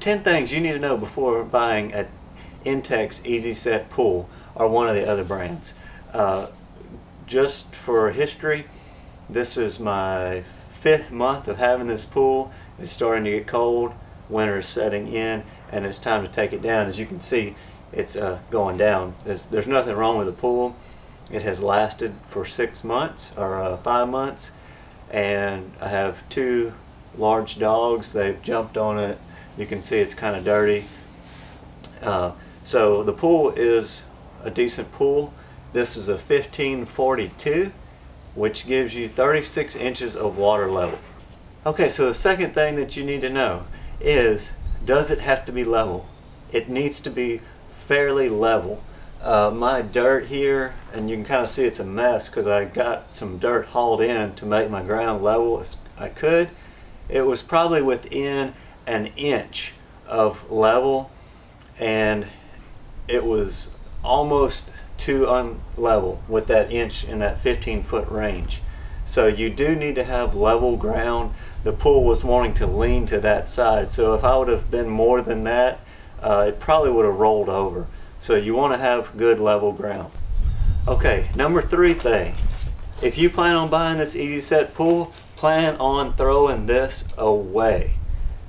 10 things you need to know before buying an Intex Easy Set pool or one of the other brands. Just for history, this is my 5th month of having this pool. It's starting to get cold, winter is setting in, and it's time to take it down. As you can see, it's going down. There's nothing wrong with the pool. It has lasted for 6 months or 5 months, and I have 2 large dogs. They've jumped on it. You can see it's kind of dirty. So the pool is a decent pool. This is a 1542, which gives you 36 inches of water level. Okay, so the second thing that you need to know is, does it have to be level? It needs to be fairly level. My dirt here, and you can kind of see it's a mess because I got some dirt hauled in to make my ground level as I could. It was probably within an inch of level, and it was almost too unlevel with that inch in that 15-foot range. So you do need to have level ground. The pool was wanting to lean to that side, so if I would have been more than that, it probably would have rolled over. So you want to have good level ground. Okay, number 3 thing. If you plan on buying this Easy Set pool, plan on throwing this away.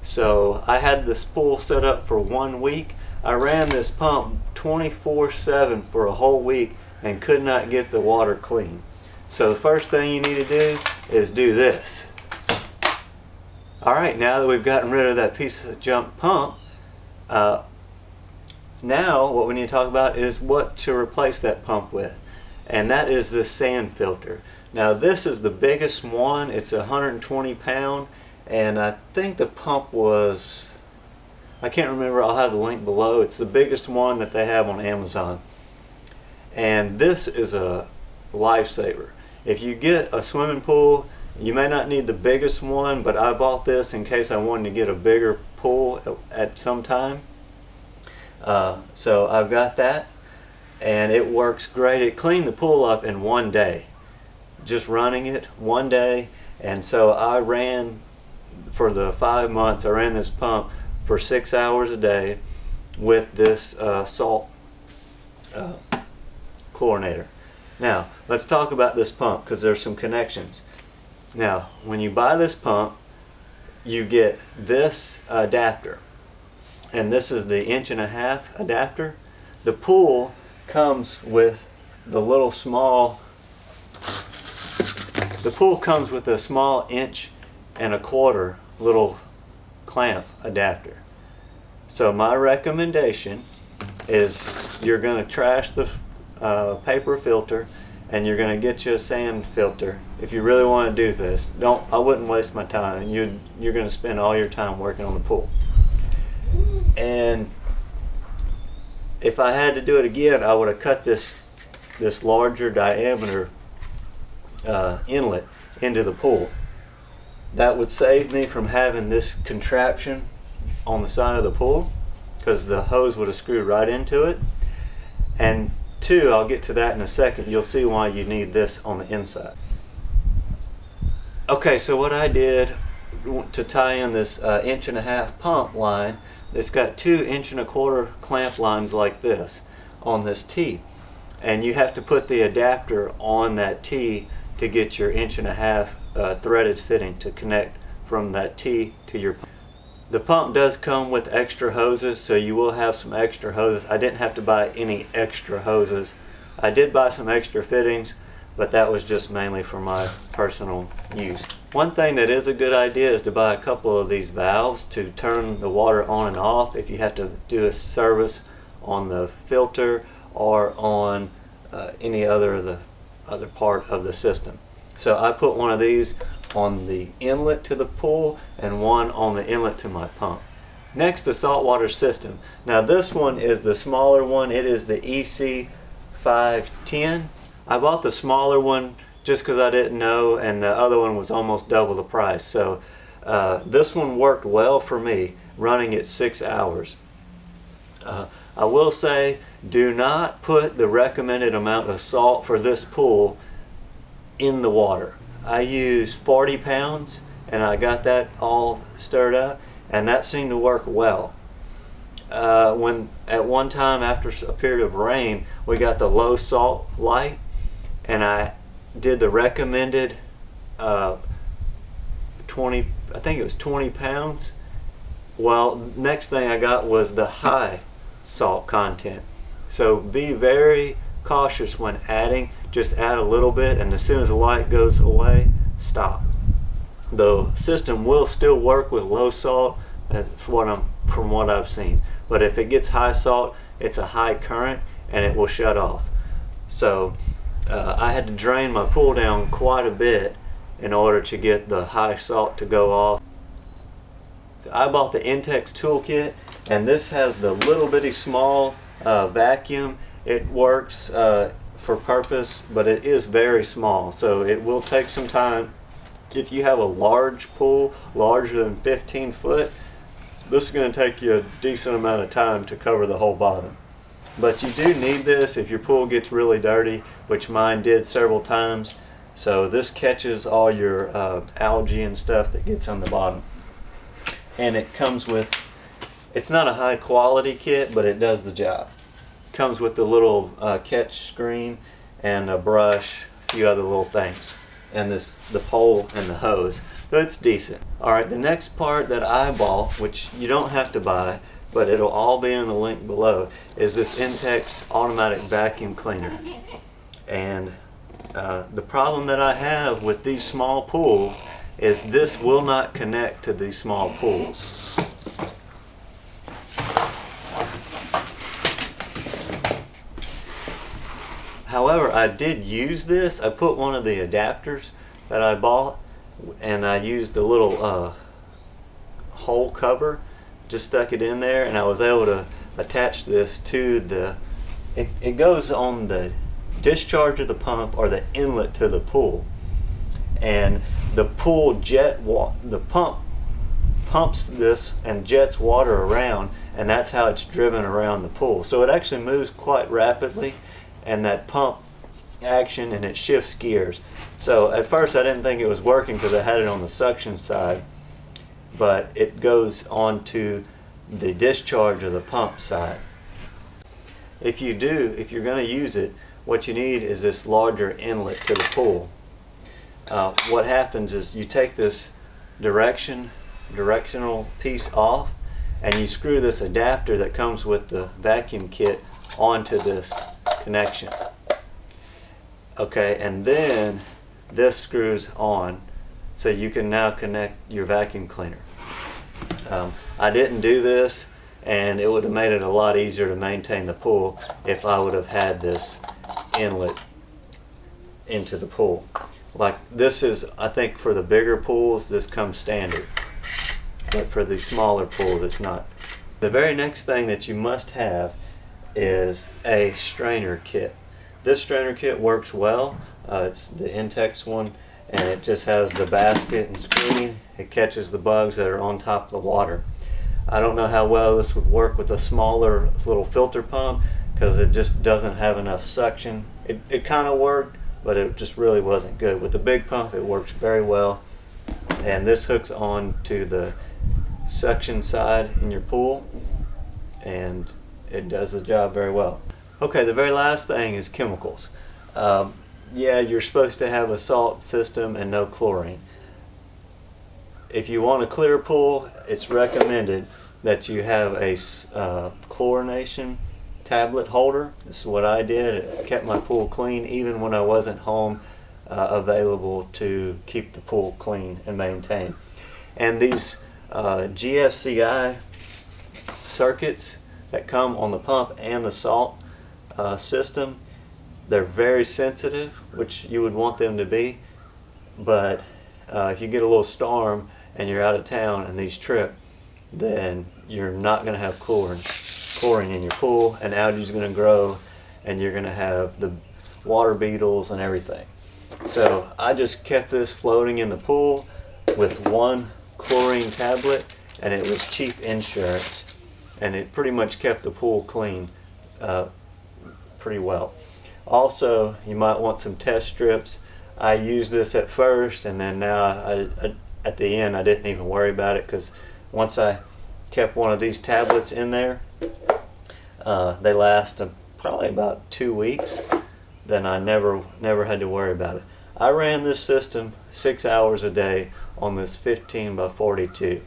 So I had this pool set up for 1 week. I ran this pump 24/7 for a whole week and could not get the water clean. So the first thing you need to do is do this. Alright, now that we've gotten rid of that piece of junk pump, now what we need to talk about is what to replace that pump with. And that is this sand filter. Now this is the biggest one. It's 120 pound, and I think the pump was, I can't remember, I'll have the link below. It's the biggest one that they have on Amazon. And this is a lifesaver. If you get a swimming pool, you may not need the biggest one, but I bought this in case I wanted to get a bigger pool at some time. So I've got that, and it works great. It cleaned the pool up in 1 day, just running it 1 day. And so I ran, for the 5 months, I ran this pump for 6 hours a day with this salt chlorinator. Now let's talk about this pump, because there's some connections. Now when you buy this pump, you get this adapter, and this is the 1.5" adapter. The pool comes with the little small, the pool comes with a small 1.25" little clamp adapter. So my recommendation is, you're going to trash the paper filter, and you're going to get you a sand filter. If you really want to do this, I wouldn't waste my time. You're going to spend all your time working on the pool. And if I had to do it again, I would have cut this larger diameter inlet into the pool. That would save me from having this contraption on the side of the pool, because the hose would have screwed right into it. And 2, I'll get to that in a second, you'll see why you need this on the inside. Okay, so what I did to tie in this 1.5" pump line, it's got 2 1.25" clamp lines like this on this T, and you have to put the adapter on that T to get your 1.5" threaded fitting to connect from that T to your pump. The pump does come with extra hoses, so you will have some extra hoses. I didn't have to buy any extra hoses. I did buy some extra fittings, but that was just mainly for my personal use. One thing that is a good idea is to buy a couple of these valves to turn the water on and off if you have to do a service on the filter or on any other part of the system. So I put one of these on the inlet to the pool and one on the inlet to my pump. Next, the saltwater system. Now this one is the smaller one. It is the EC510. I bought the smaller one just because I didn't know, and the other one was almost double the price. So this one worked well for me, running it 6 hours. I will say, do not put the recommended amount of salt for this pool in the water. I used 40 pounds, and I got that all stirred up, and that seemed to work well. when at one time after a period of rain, we got the low salt light, and I did the recommended 20, I think it was 20 pounds. Well, next thing I got was the high salt content. So be very cautious when adding. Just add a little bit, and as soon as the light goes away, stop. The system will still work with low salt from what I've seen, but if it gets high salt, it's a high current and it will shut off. So I had to drain my pool down quite a bit in order to get the high salt to go off. So I bought the Intex toolkit, and this has the little bitty small vacuum. It works for purpose, but it is very small, so it will take some time. If you have a large pool, larger than 15 foot, this is going to take you a decent amount of time to cover the whole bottom. But you do need this if your pool gets really dirty, which mine did several times. So this catches all your algae and stuff that gets on the bottom. And it comes with, it's not a high quality kit, but it does the job. It comes with the little catch screen and a brush, a few other little things, and the pole and the hose. So it's decent. Alright, the next part that I bought, which you don't have to buy, but it'll all be in the link below, is this Intex automatic vacuum cleaner. And the problem that I have with these small pools is this will not connect to these small pools. However, I did use this. I put one of the adapters that I bought, and I used the little hole cover, just stuck it in there, and I was able to attach this to the, it goes on the discharge of the pump or the inlet to the pool. And the pool the pump pumps this and jets water around, and that's how it's driven around the pool. So it actually moves quite rapidly, and that pump action, and it shifts gears. So at first I didn't think it was working because I had it on the suction side, but it goes on to the discharge of the pump side. If you're going to use it, what you need is this larger inlet to the pool. What happens is you take this directional piece off, and you screw this adapter that comes with the vacuum kit onto this connection. Okay, and then this screws on, so you can now connect your vacuum cleaner. I didn't do this, and it would have made it a lot easier to maintain the pool if I would have had this inlet into the pool. Like this is, I think for the bigger pools this comes standard, but for the smaller pools it's not. The very next thing that you must have is a strainer kit. This strainer kit works well. It's the Intex one, and it just has the basket and screen. It catches the bugs that are on top of the water. I don't know how well this would work with a smaller little filter pump because it just doesn't have enough suction. It kind of worked, but it just really wasn't good. With the big pump it works very well, and this hooks on to the suction side in your pool, and it does the job very well. Okay, the very last thing is chemicals. Yeah, you're supposed to have a salt system and no chlorine. If you want a clear pool, it's recommended that you have a chlorination tablet holder. This is what I did. It kept my pool clean even when I wasn't home available to keep the pool clean and maintained. And these GFCI circuits that come on the pump and the salt system, they're very sensitive, which you would want them to be, but if you get a little storm and you're out of town and these trip, then you're not going to have chlorine in your pool, and algae is going to grow, and you're going to have the water beetles and everything. So I just kept this floating in the pool with one chlorine tablet, and it was cheap insurance, and it pretty much kept the pool clean pretty well. Also, you might want some test strips. I used this at first, and then now at the end I didn't even worry about it, because once I kept one of these tablets in there. They last probably about 2 weeks. Then I never had to worry about it. I ran this system 6 hours a day on this 15 by 42.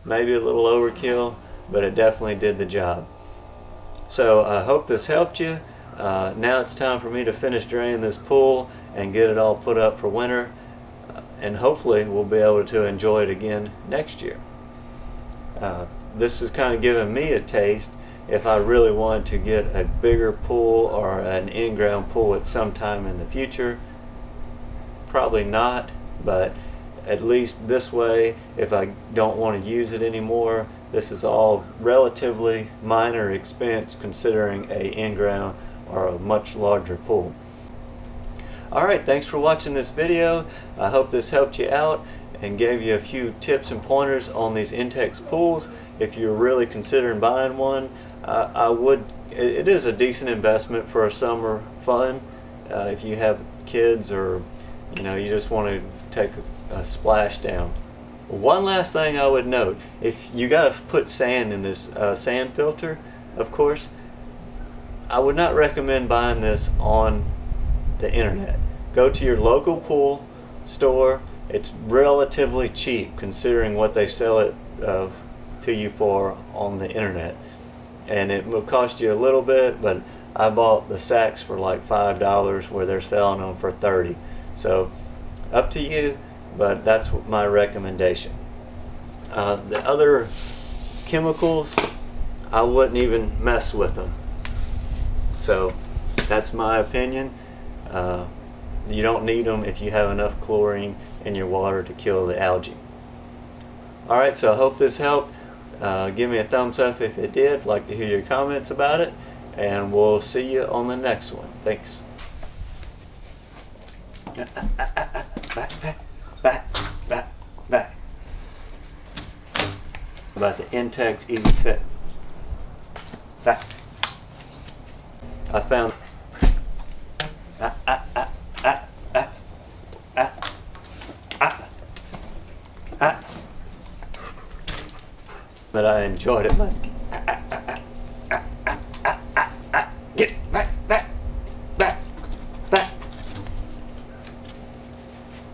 Maybe a little overkill, but it definitely did the job. So I hope this helped you. Now it's time for me to finish draining this pool and get it all put up for winter, and hopefully we'll be able to enjoy it again next year. This was kind of giving me a taste if I really wanted to get a bigger pool or an in-ground pool at some time in the future. Probably not, but at least this way, if I don't want to use it anymore, this is all relatively minor expense considering a in-ground or a much larger pool. Alright, thanks for watching this video. I hope this helped you out and gave you a few tips and pointers on these Intex pools. If you're really considering buying one, it is a decent investment for a summer fun. If you have kids, or you just want to take a splash down. One last thing I would note, if you got to put sand in this sand filter, of course, I would not recommend buying this on the internet. Go to your local pool store. It's relatively cheap considering what they sell it to you for on the internet, and it will cost you a little bit, but I bought the sacks for like $5 where they're selling them for $30. So up to you, but that's my recommendation. The other chemicals, I wouldn't even mess with them. So that's my opinion. You don't need them if you have enough chlorine in your water to kill the algae. Alright, so I hope this helped. Give me a thumbs up if it did. I'd like to hear your comments about it, and we'll see you on the next one. Thanks. Back. About the Intex Easy Set. Back. I found that I enjoyed it. Get back.